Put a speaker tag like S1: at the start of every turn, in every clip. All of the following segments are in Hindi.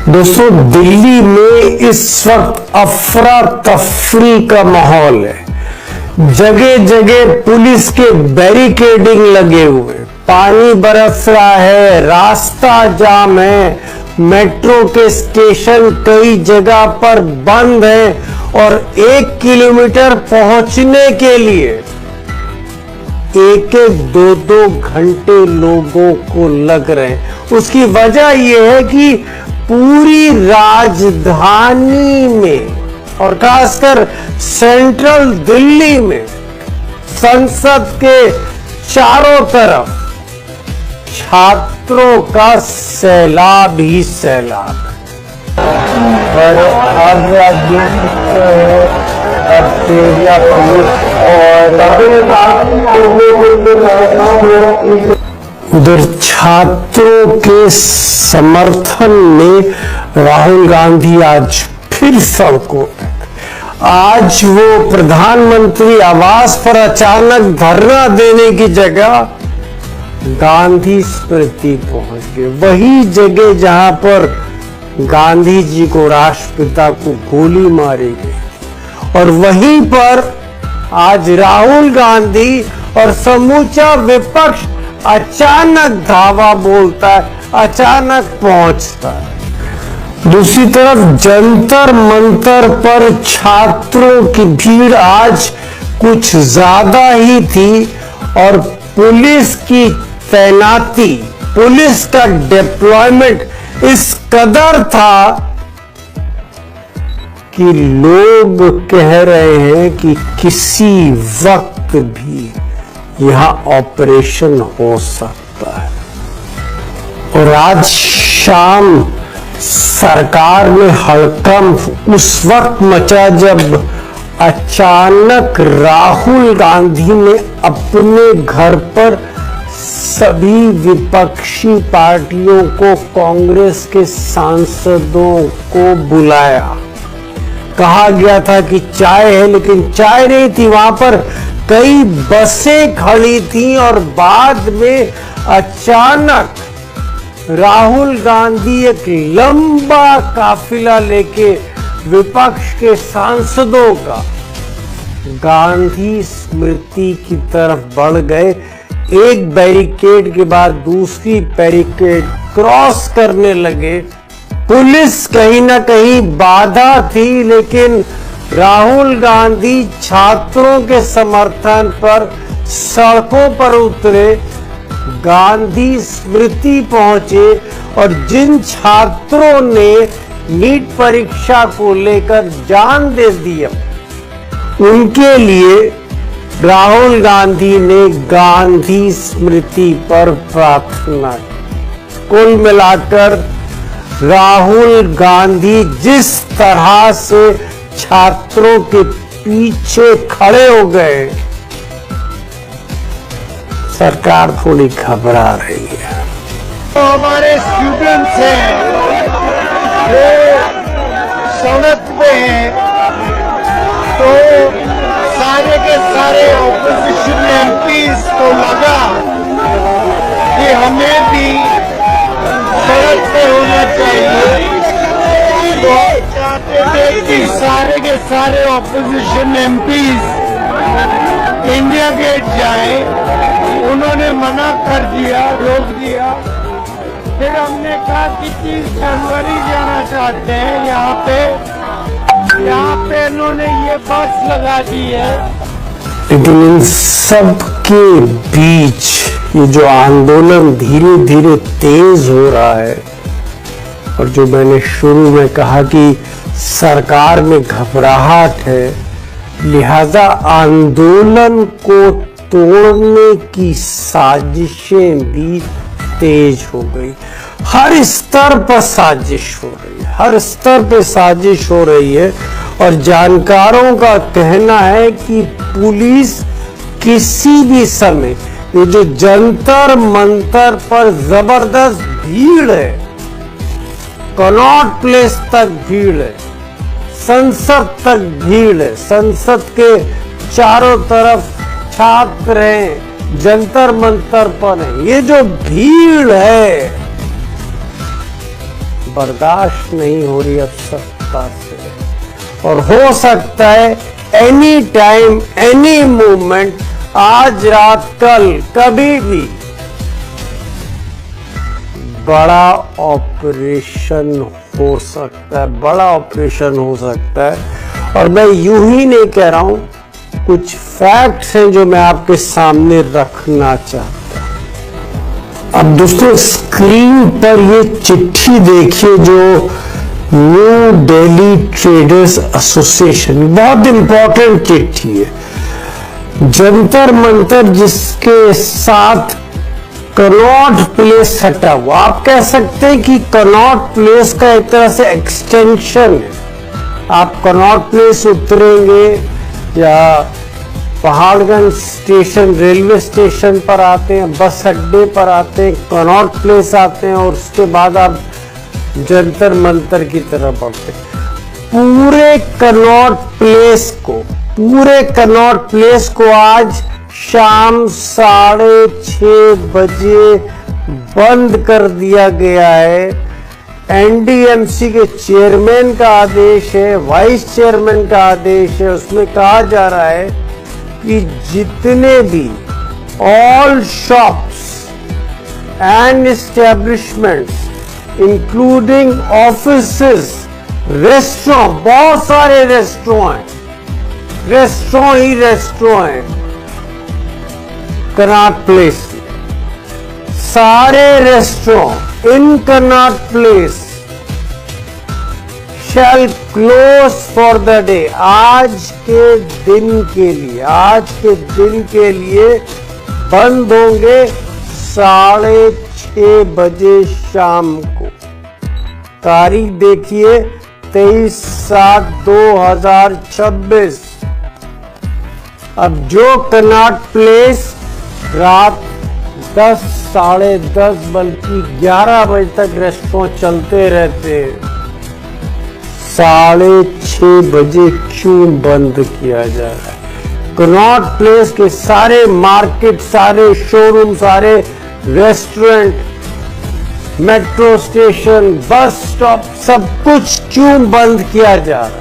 S1: दोस्तों, दिल्ली में इस वक्त अफरा तफरी का माहौल है। जगह जगह पुलिस के बैरिकेडिंग लगे हुए, पानी बरस रहा है, रास्ता जाम है, मेट्रो के स्टेशन कई जगह पर बंद हैं और 1 किलोमीटर पहुंचने के लिए 1-1, 2-2 घंटे लोगों को लग रहे हैं। उसकी वजह यह है कि पूरी राजधानी में और खासकर सेंट्रल दिल्ली में संसद के चारों तरफ छात्रों का सैलाब ही सैलाब है। पर अब उधर छात्रों के समर्थन में राहुल गांधी आज फिर सड़कों पे। आज वो प्रधानमंत्री आवास पर अचानक धरना देने की जगह गांधी स्मृति पहुंच गए, वही जगह जहां पर गांधी जी को, राष्ट्रपिता को गोली मारी गई। और वहीं पर आज राहुल गांधी और समूचा विपक्ष अचानक धावा बोलता है, अचानक पहुंचता है। दूसरी तरफ जंतर मंतर पर छात्रों की भीड़ आज कुछ ज्यादा ही थी और पुलिस की तैनाती, पुलिस का डिप्लॉयमेंट इस कदर था कि लोग कह रहे हैं कि किसी वक्त भी यहां ऑपरेशन हो सकता है। और आज शाम सरकार में हड़कंप उस वक्त मचा जब अचानक राहुल गांधी ने अपने घर पर सभी विपक्षी पार्टियों को, कांग्रेस के सांसदों को बुलाया। कहा गया था कि चाय है, लेकिन चाय नहीं थी, वहां पर कई बसें खड़ी थी और बाद में अचानक राहुल गांधी एक लंबा काफिला लेके विपक्ष के सांसदों का गांधी स्मृति की तरफ बढ़ गए। एक बैरिकेड के बाद दूसरी बैरिकेड क्रॉस करने लगे। पुलिस कहीं ना कहीं बाधा थी, लेकिन राहुल गांधी छात्रों के समर्थन पर सड़कों पर उतरे, गांधी स्मृति पहुंचे और जिन छात्रों ने नीट परीक्षा को लेकर जान दे दी उनके लिए राहुल गांधी ने गांधी स्मृति पर प्रार्थना की। कुल मिलाकर राहुल गांधी जिस तरह से छात्रों के पीछे खड़े हो गए, सरकार थोड़ी घबरा रही है।
S2: तो हमारे स्टूडेंट्स हैं, वो सड़क पे हैं, तो सारे के सारे ऑपोजिशन एमपीज को लगा कि हमें भी सड़क पे होना चाहिए। तो चाहते थे कि सारे के सारे ऑपोजिशन एमपीज इंडिया गेट जाए, उन्होंने मना कर दिया, रोक दिया। फिर हमने कहा कि 30 जनवरी जाना चाहते हैं, यहाँ पे इन्होंने ये बस लगा दी है।
S1: लेकिन इन सब के बीच ये जो आंदोलन धीरे धीरे तेज हो रहा है और जो मैंने शुरू में कहा कि सरकार में घबराहट है, लिहाजा आंदोलन को तोड़ने की साजिशें भी तेज हो गई। हर स्तर पर साजिश हो रही है, हर स्तर पे साजिश हो रही है। और जानकारों का कहना है कि पुलिस किसी भी समय, ये जो जंतर मंतर पर जबरदस्त भीड़ है, कनॉट प्लेस तक भीड़ है, संसद तक भीड़ है, संसद के चारों तरफ छात्र हैं, जंतर मंतर पर है, ये जो भीड़ है बर्दाश्त नहीं हो रही अब सत्ता से, और हो सकता है एनी टाइम एनी मोमेंट, आज रात कल कभी भी बड़ा ऑपरेशन हो सकता है, बड़ा ऑपरेशन हो सकता है। और मैं यूं ही नहीं कह रहा हूं, कुछ फैक्ट्स हैं जो मैं आपके सामने रखना चाहता हूं। अब दोस्तों स्क्रीन पर ये चिट्ठी देखिए जो न्यू दिल्ली ट्रेडर्स एसोसिएशन, बहुत इंपॉर्टेंट चिट्ठी है। जंतर मंतर जिसके साथ कनॉट प्लेस सटा हुआ, आप कह सकते हैं कि कनॉट प्लेस का एक तरह से एक्सटेंशन है। आप कनॉट प्लेस उतरेंगे या पहाड़गंज स्टेशन रेलवे स्टेशन पर आते हैं, बस अड्डे पर आते हैं, कनॉट प्लेस आते हैं और उसके बाद आप जंतर मंतर की तरफ बढ़ते हैं। पूरे कनॉट प्लेस को आज शाम 6:30 बजे बंद कर दिया गया है। एनडीएमसी के चेयरमैन का आदेश है, वाइस चेयरमैन का आदेश है। उसमें कहा जा रहा है कि जितने भी all shops and establishments including offices, restaurant, बहुत सारे रेस्टोरेंट हैं कनॉट प्लेस, सारे restaurant in Connaught Place shall close for the day. आज के दिन के लिए बंद होंगे 6:30 बजे शाम को। तारीख देखिए 23/7/2026। अब जो कनॉट प्लेस रात 10, 10:30 बल्कि 11 बजे तक रेस्टोरेंट चलते रहते हैं, 6:30 बजे क्यों बंद किया जा रहा है? कनॉट प्लेस के सारे मार्केट, सारे शोरूम, सारे restaurant, metro station, bus stop, सब कुछ क्यों बंद किया जा रहा है?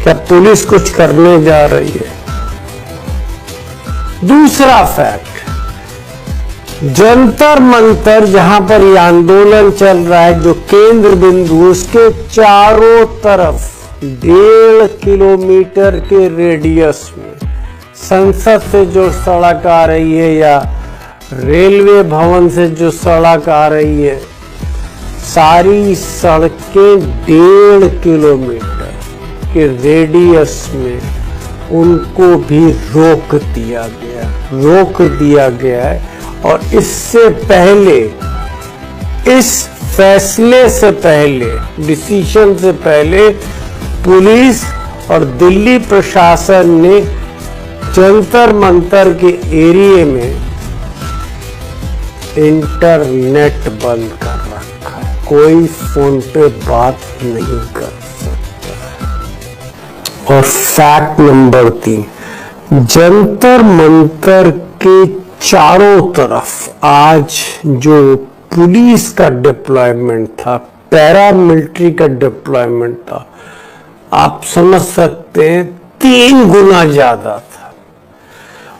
S1: क्या पुलिस कुछ करने जा रही है? दूसरा फैक्ट, जंतर मंतर जहां पर ये आंदोलन चल रहा है, जो केंद्र बिंदु, उसके चारों तरफ 1.5 किलोमीटर के रेडियस में संसद से जो सड़क आ रही है या रेलवे भवन से जो सड़क आ रही है, सारी सड़कें 1.5 किलोमीटर के रेडियस में उनको भी रोक दिया गया है। और इससे पहले, इस फैसले से पहले, डिसीजन से पहले, पुलिस और दिल्ली प्रशासन ने जंतर मंतर के एरिया में इंटरनेट बंद कर रखा है। कोई फोन पे बात नहीं कर सकता। और फैक्ट नंबर 3, जंतर मंतर के चारों तरफ आज जो पुलिस का डिप्लॉयमेंट था, पैरामिलिट्री का डिप्लॉयमेंट था, आप समझ सकते हैं 3 गुना ज्यादा था।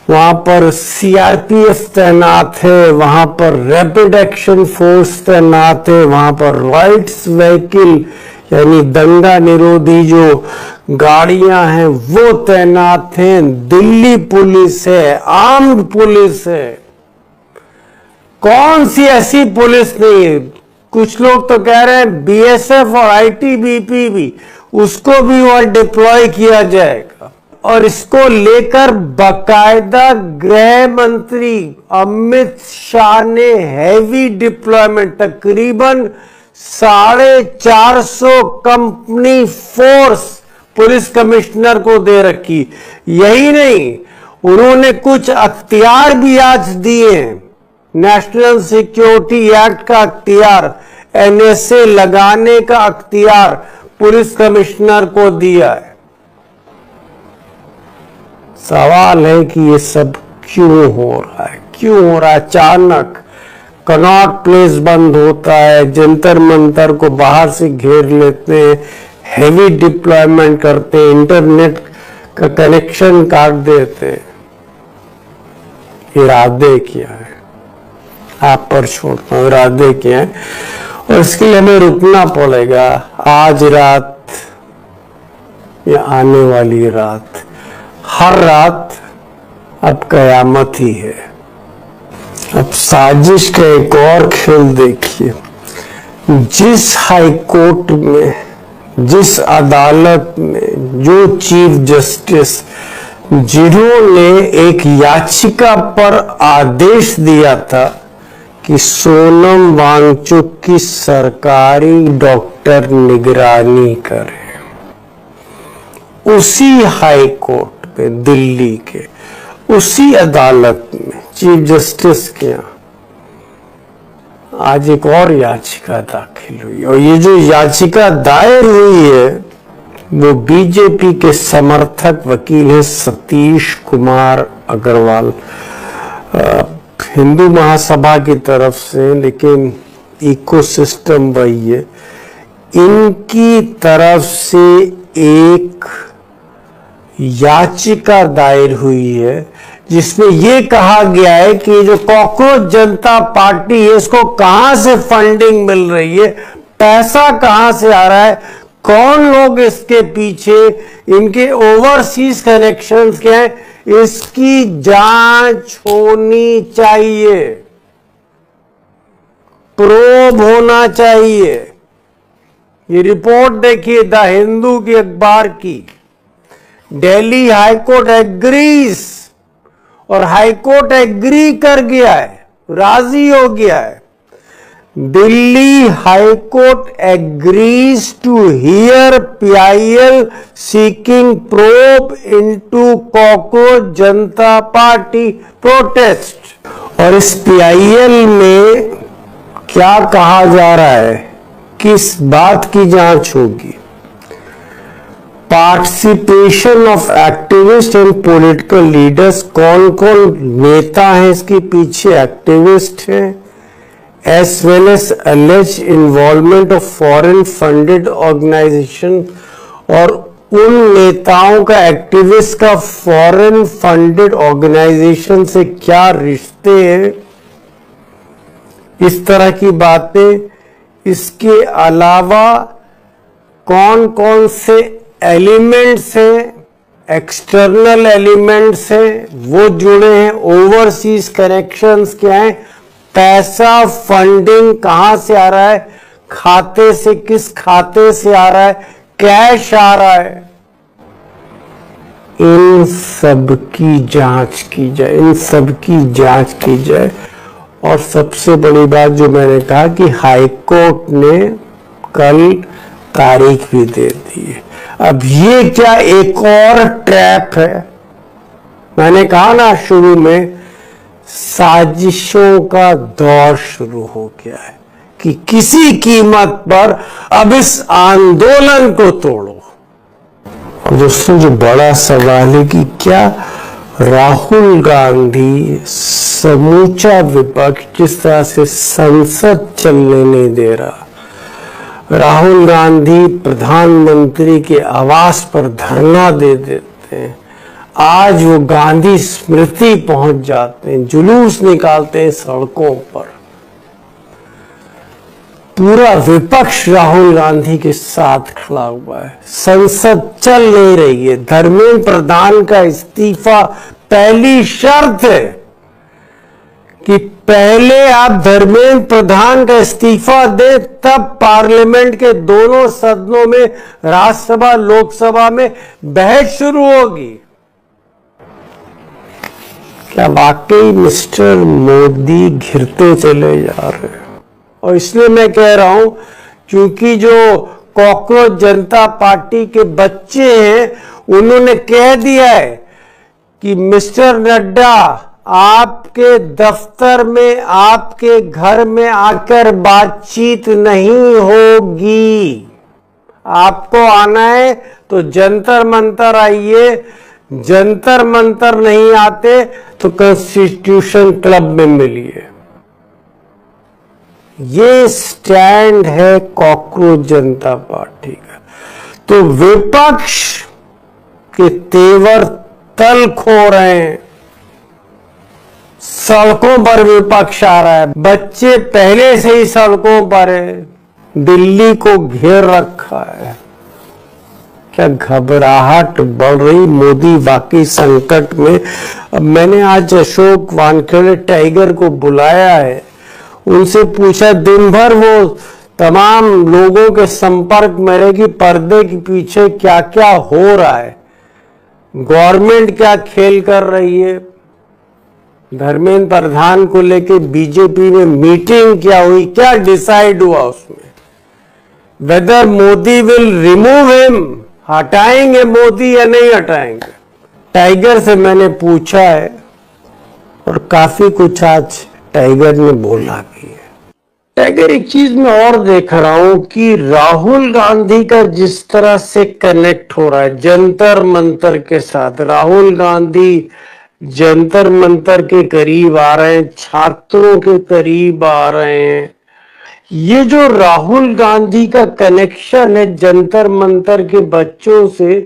S1: वहां पर सीआरपीएफ तैनात है, वहां पर रैपिड एक्शन फोर्स तैनात है, वहां पर राइट्स व्हीकल यानी दंगा निरोधी जो गाड़ियां हैं वो तैनात हैं, दिल्ली पुलिस है, आर्म्ड पुलिस है। कौन सी ऐसी पुलिस नहीं है? कुछ लोग तो कह रहे हैं बीएसएफ और आईटीबीपी भी, उसको भी वहां डिप्लॉय किया जाएगा। और इसको लेकर बाकायदा गृह मंत्री अमित शाह ने हैवी डिप्लॉयमेंट, तकरीबन 450 कंपनी फोर्स पुलिस कमिश्नर को दे रखी। यही नहीं, उन्होंने कुछ अख्तियार भी आज दिए हैं। नेशनल सिक्योरिटी एक्ट का अख्तियार, एनएसए लगाने का अख्तियार पुलिस कमिश्नर को दिया है। सवाल है कि ये सब क्यों हो रहा है? क्यों हो रहा है? अचानक कनॉट प्लेस बंद होता है, जंतर मंतर को बाहर से घेर लेते हैं, हेवी डिप्लॉयमेंट करते हैं, इंटरनेट का कनेक्शन काट देते हैं। इरादे क्या है, आप पर छोड़ता हूं, इरादे क्या है, और इसके लिए हमें रुकना पड़ेगा। आज रात या आने वाली रात, हर रात अब कयामत ही है। अब साजिश का एक और खेल देखिए। जिस हाई कोर्ट में, जिस अदालत में जो चीफ जस्टिस जिन्होंने एक याचिका पर आदेश दिया था कि सोनम वांगचुक की सरकारी डॉक्टर निगरानी करे, उसी हाई कोर्ट में, दिल्ली के उसी अदालत में चीफ जस्टिस के यहाँ आज एक और याचिका दाखिल हुई, और ये जो याचिका दायर हुई है वो बीजेपी के समर्थक वकील है सतीश कुमार अग्रवाल, हिंदू महासभा की तरफ से, लेकिन इकोसिस्टम वही है। इनकी तरफ से एक याचिका दायर हुई है जिसमें यह कहा गया है कि जो कॉकरोच जनता पार्टी है इसको कहां से फंडिंग मिल रही है, पैसा कहां से आ रहा है, कौन लोग इसके पीछे, इनके ओवरसीज कनेक्शंस क्या है, इसकी जांच होनी चाहिए, प्रोब होना चाहिए। ये रिपोर्ट देखिए द हिंदू की अखबार की। दिल्ली हाईकोर्ट एग्रीज, और हाईकोर्ट एग्री कर गया है, राजी हो गया है। Delhi high court agrees to hear PIL seeking probe into cockroach Janta Party protest. और इस PIL में क्या कहा जा रहा है, किस बात की जांच होगी? Participation of activist and political leaders, कौन कौन नेता हैं इसके पीछे, एक्टिविस्ट हैं, as well as alleged involvement of foreign funded organisation, और उन नेताओं का, एक्टिविस्ट का फॉरेन फंडेड ऑर्गेनाइजेशन से क्या रिश्ते हैं, इस तरह की बातें। इसके अलावा कौन कौन से एलिमेंट्स हैं, एक्सटर्नल एलिमेंट्स हैं वो जुड़े हैं, ओवरसीज कनेक्शंस क्या हैं, पैसा फंडिंग कहां से आ रहा है, खाते से, किस खाते से आ रहा है, कैश आ रहा है, इन सब की जांच की जाए, इन सब की जांच की जाए। और सबसे बड़ी बात जो मैंने कहा कि हाई कोर्ट ने कल तारीख भी दे दी है। अब ये क्या एक और ट्रैप है? मैंने कहा ना शुरू में, साजिशों का दौर शुरू हो गया है कि किसी कीमत पर अब इस आंदोलन को तोड़ो। और दोस्तों जो बड़ा सवाल है कि क्या राहुल गांधी, समूचा विपक्ष जिस तरह से संसद चलने नहीं दे रहा, राहुल गांधी प्रधानमंत्री के आवास पर धरना दे देते हैं, आज वो गांधी स्मृति पहुंच जाते हैं, जुलूस निकालते हैं सड़कों पर, पूरा विपक्ष राहुल गांधी के साथ खड़ा हुआ है, संसद चल नहीं रही है, धर्मेंद्र प्रधान का इस्तीफा पहली शर्त है कि पहले आप धर्मेंद्र प्रधान का इस्तीफा दे, तब पार्लियामेंट के दोनों सदनों में, राज्यसभा लोकसभा में बहस शुरू होगी। क्या वाकई मिस्टर मोदी घिरते चले जा रहे हैं? और इसलिए मैं कह रहा हूं क्योंकि जो कॉकरोच जनता पार्टी के बच्चे हैं उन्होंने कह दिया है कि मिस्टर नड्डा आपके दफ्तर में, आपके घर में आकर बातचीत नहीं होगी, आपको आना है तो जंतर मंतर आइए, जंतर मंतर नहीं आते तो कॉन्स्टिट्यूशन क्लब में मिलिए। ये स्टैंड है कॉकरोच जनता पार्टी का। तो विपक्ष के तेवर तल खो रहे हैं, सड़कों पर विपक्ष आ रहा है, बच्चे पहले से ही सड़कों पर है, दिल्ली को घेर रखा है। क्या घबराहट बढ़ रही, मोदी वाकई संकट में। अब मैंने आज अशोक वानखेड़े टाइगर को बुलाया है, उनसे पूछा दिन भर वो तमाम लोगों के संपर्क में रहे कि पर्दे के पीछे क्या क्या हो रहा है, गवर्नमेंट क्या खेल कर रही है। धर्मेंद्र प्रधान को लेके बीजेपी में मीटिंग क्या हुई, क्या डिसाइड हुआ उसमें, whether Modi will remove him, हटाएंगे मोदी या नहीं हटाएंगे। टाइगर से मैंने पूछा है और काफी कुछ आज टाइगर ने बोला भी है। टाइगर, एक चीज मैं और देख रहा हूं कि राहुल गांधी का जिस तरह से कनेक्ट हो रहा है जंतर मंतर के साथ, राहुल गांधी जंतर मंतर के करीब आ रहे हैं, छात्रों के करीब आ रहे हैं। ये जो राहुल गांधी का कनेक्शन है जंतर मंतर के बच्चों से,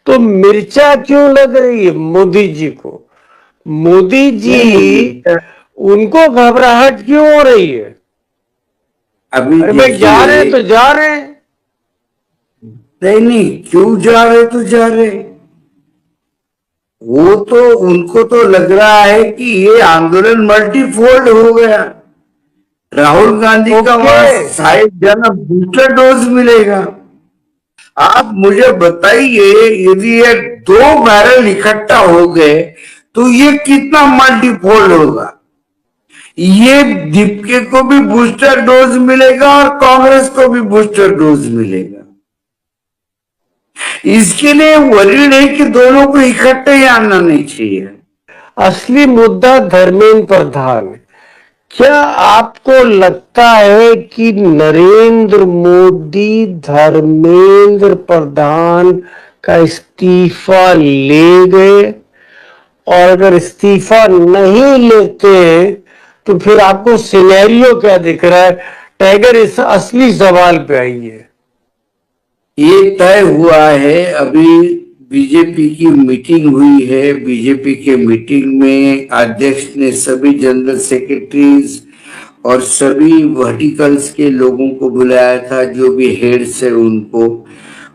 S1: तो मिर्चा क्यों लग रही है मोदी जी को? मोदी जी, उनको घबराहट क्यों हो रही है?
S3: अभी
S1: अरे भाई जा रहे तो जा रहे,
S3: नहीं, क्यों जा रहे तो जा रहे। वो तो उनको तो लग रहा है कि ये आंदोलन मल्टीफोल्ड हो गया। राहुल गांधी का वहां शायद जाना बूस्टर डोज मिलेगा। आप मुझे बताइए, यदि ये 2 बैरल इकट्ठा हो गए तो ये कितना मल्टीफोल्ड होगा। ये दीपके को भी बूस्टर डोज मिलेगा और कांग्रेस को भी बूस्टर डोज मिलेगा। इसके लिए वरीड है कि दोनों को इकट्ठे ही आना नहीं चाहिए।
S1: असली मुद्दा धर्मेंद्र प्रधान है। क्या आपको लगता है कि नरेंद्र मोदी धर्मेंद्र प्रधान का इस्तीफा ले गए? और अगर इस्तीफा नहीं लेते तो फिर आपको सिनेरियो क्या दिख रहा है? टाइगर, इस असली सवाल पे आइए।
S3: ये तय हुआ है, अभी बीजेपी की मीटिंग हुई है। बीजेपी के मीटिंग में अध्यक्ष ने सभी जनरल सेक्रेटरीज और सभी वर्टिकल्स के लोगों को बुलाया था, जो भी हेड्स है उनको,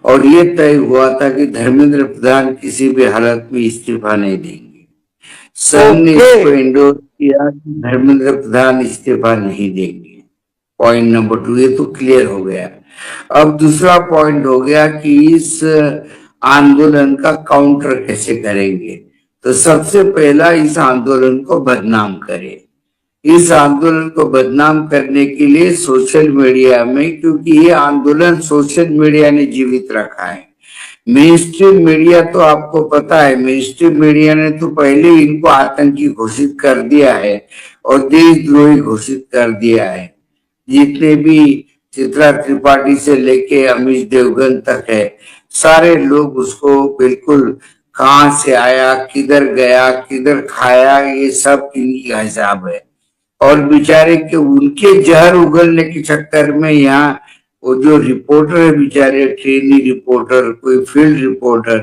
S3: और ये तय हुआ था कि धर्मेंद्र प्रधान किसी भी हालत में इस्तीफा नहीं देंगे। संघ ने इसको एंडोर्स किया कि धर्मेंद्र प्रधान इस्तीफा नहीं देंगे। पॉइंट नंबर 2 ये तो क्लियर हो गया। अब दूसरा पॉइंट हो गया कि इस आंदोलन का काउंटर कैसे करेंगे। तो सबसे पहला, इस आंदोलन को बदनाम करें। इस आंदोलन को बदनाम करने के लिए सोशल मीडिया में, क्योंकि ये आंदोलन सोशल मीडिया ने जीवित रखा है। मेन स्ट्रीम मीडिया तो आपको पता है, मेन स्ट्रीम मीडिया ने तो पहले इनको आतंकी घोषित कर दिया है और देशद्रोही घोषित कर दिया है। जितने भी चित्रा त्रिपाठी से लेके अमीश देवगन तक है, सारे लोग उसको बिल्कुल कहां से आया, किधर गया, किधर खाया, ये सब इनकी हिसाब है। और बेचारे के उनके जहर उगलने के चक्कर में यहाँ वो जो रिपोर्टर है, बेचारे ट्रेनी रिपोर्टर, कोई फील्ड रिपोर्टर,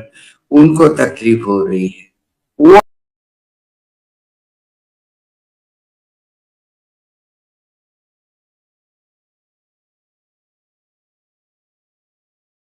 S3: उनको तकलीफ हो रही है।